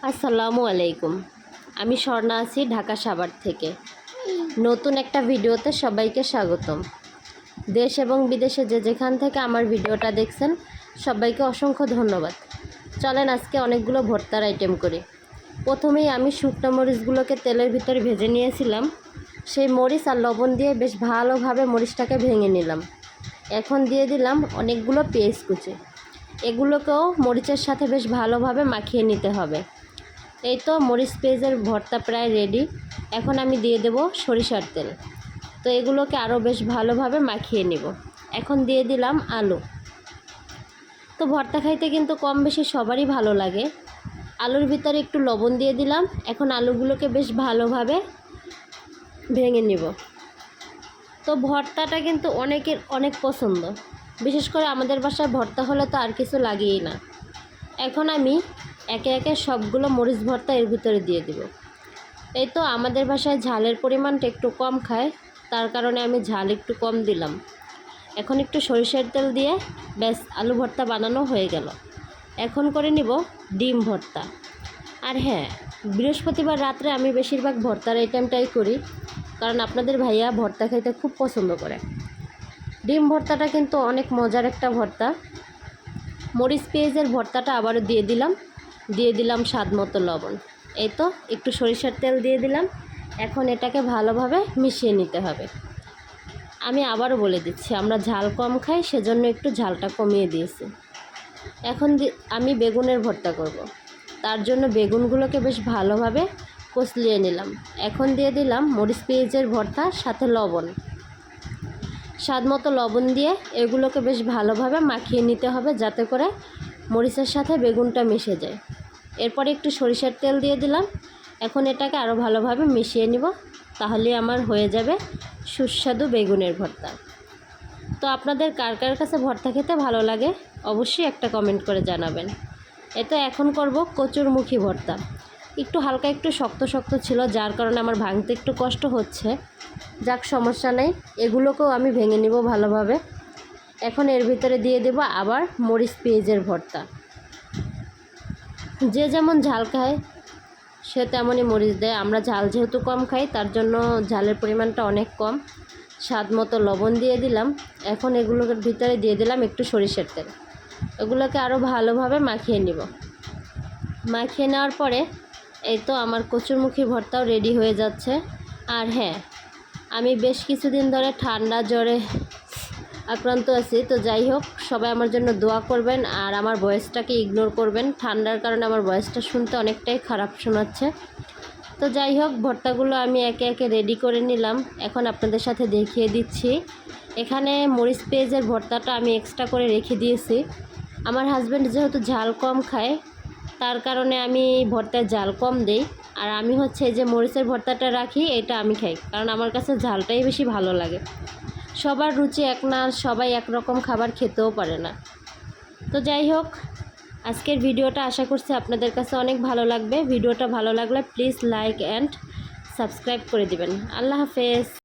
আসসালামু আলাইকুম। আমি স্বর্ণা আছি ঢাকা সাভার থেকে। নতুন একটা ভিডিওতে সবাইকে স্বাগতম। দেশ এবং বিদেশে যে যেখান থেকে আমার ভিডিওটা দেখছেন সবাইকে অসংখ্য ধন্যবাদ। চলেন আজকে অনেকগুলো ভর্তার আইটেম করি। প্রথমেই আমি শুকনো মরিচগুলোকে তেলের ভিতরে ভেজে নিয়েছিলাম। সেই মরিচ আর লবণ দিয়ে বেশ ভালোভাবে মরিচটাকে ভেঙে নিলাম। এখন দিয়ে দিলাম অনেকগুলো পেঁয়াজ কুচি। এগুলোকেও মরিচের সাথে বেশ ভালোভাবে মাখিয়ে নিতে হবে। এই তো মরিচ পেঁয়াজের ভর্তা প্রায় রেডি। এখন আমি দিয়ে দেব সরিষার তেল। তো এগুলোকে আরও বেশ ভালোভাবে মাখিয়ে নিব। এখন দিয়ে দিলাম আলু। তো ভর্তা খাইতে কিন্তু কম বেশি সবারই ভালো লাগে। আলুর ভিতরে একটু লবণ দিয়ে দিলাম। এখন আলুগুলোকে বেশ ভালোভাবে ভেঙে নিব। তো ভর্তাটা কিন্তু অনেকের অনেক পছন্দ, বিশেষ করে আমাদের বাসায় ভর্তা হলে তো আর কিছু লাগেই না। এখন আমি একে একে সবগুলো মরিচ ভর্তা এর ভিতরে দিয়ে দিব। এই তো আমাদের বাসায় ঝালের পরিমাণটা একটু কম খায়, তার কারণে আমি ঝাল একটু কম দিলাম। এখন একটু সরিষার তেল দিয়ে ব্যাস আলু ভর্তা বানানো হয়ে গেল। এখন করে নিব ডিম ভর্তা। আর হ্যাঁ, বৃহস্পতিবার রাত্রে আমি বেশিরভাগ ভর্তার আইটেমটাই করি, কারণ আপনাদের ভাইয়া ভর্তা খেতে খুব পছন্দ করে। ডিম ভর্তাটা কিন্তু অনেক মজার একটা ভর্তা। মরিচ পেঁয়াজের ভর্তাটা আবারও দিয়ে দিলাম স্বাদ মতো লবণ। এই তো একটু সরিষার তেল দিয়ে দিলাম। এখন এটাকে ভালোভাবে মিশিয়ে নিতে হবে। আমি আবারও বলে দিচ্ছি, আমরা ঝাল কম খাই, সেজন্য একটু ঝালটা কমিয়ে দিয়েছি। এখন আমি বেগুনের ভর্তা করব। তার জন্য বেগুনগুলোকে বেশ ভালোভাবে কষলিয়ে নিলাম। এখন দিয়ে দিলাম মরিচ পেঁয়াজের ভর্তা, সাথে লবণ। স্বাদ মতো লবণ দিয়ে এগুলোকে বেশ ভালোভাবে মাখিয়ে নিতে হবে, যাতে করে মরিচের সাথে বেগুনটা মিশে যায়। এরপরে একটু সরিষার তেল দিয়ে দিলাম। এখন এটাকে আরও ভালোভাবে মিশিয়ে নিব, তাহলে আমার হয়ে যাবে সুস্বাদু বেগুনের ভর্তা। তো আপনাদের কার কার কাছে ভর্তা খেতে ভালো লাগে অবশ্যই একটা কমেন্ট করে জানাবেন। এতো এখন করব কচুরমুখী ভর্তা। একটু হালকা একটু শক্ত শক্ত ছিল, যার কারণে আমার ভাঙতে একটু কষ্ট হচ্ছে। যাক, সমস্যা নেই, এগুলোকেও আমি ভেঙে নিব ভালোভাবে। এখন এর ভিতরে দিয়ে দেব আবার মরিচ পেঁয়াজের ভর্তা। যে যেমন ঝাল খায় সে তেমনই মরিচ দেয়। আমরা ঝাল যেহেতু কম খাই, তার জন্য ঝালের পরিমাণটা অনেক কম। স্বাদ মতো লবণ দিয়ে দিলাম। এখন এগুলোর ভিতরে দিয়ে দিলাম একটু সরিষার তেল। এগুলোকে আরও ভালোভাবে মাখিয়ে নিব। মাখিয়ে নেওয়ার পরে এই তো আমার কচুরমুখী ভর্তাও রেডি হয়ে যাচ্ছে। আর হ্যাঁ, আমি বেশ কিছুদিন ধরে ঠান্ডা জ্বরে আক্রান্ত আছি। তো যাই হোক, সবাই আমার জন্য দোয়া করবেন আর আমার ভয়েসটাকে ইগনোর করবেন। ঠান্ডার কারণে আমার ভয়েসটা শুনতে অনেকটাই খারাপ শোনাচ্ছে। তো যাই হোক, ভর্তাগুলো আমি একে একে রেডি করে নিলাম। এখন আপনাদের সাথে দেখিয়ে দিচ্ছি। এখানে মরিচ পেঁয়াজের ভর্তাটা আমি এক্সট্রা করে রেখে দিয়েছি। আমার হাজব্যান্ড যেহেতু ঝাল কম খায়, তার কারণে আমি ভর্তায় ঝাল কম দেই। আর আমি হচ্ছে যে মরিচের ভর্তাটা রাখি, এটা আমি খাই, কারণ আমার কাছে ঝালটাই বেশি ভালো লাগে। সবার রুচি এক না, সবাই একরকম খাবার খেতেও পারে না। তো যাই হোক, আজকের ভিডিওটা আশা করছি আপনাদের কাছে অনেক ভালো লাগবে। ভিডিওটা ভালো লাগলে প্লিজ লাইক অ্যান্ড সাবস্ক্রাইব করে দিবেন। আল্লাহ হাফেজ।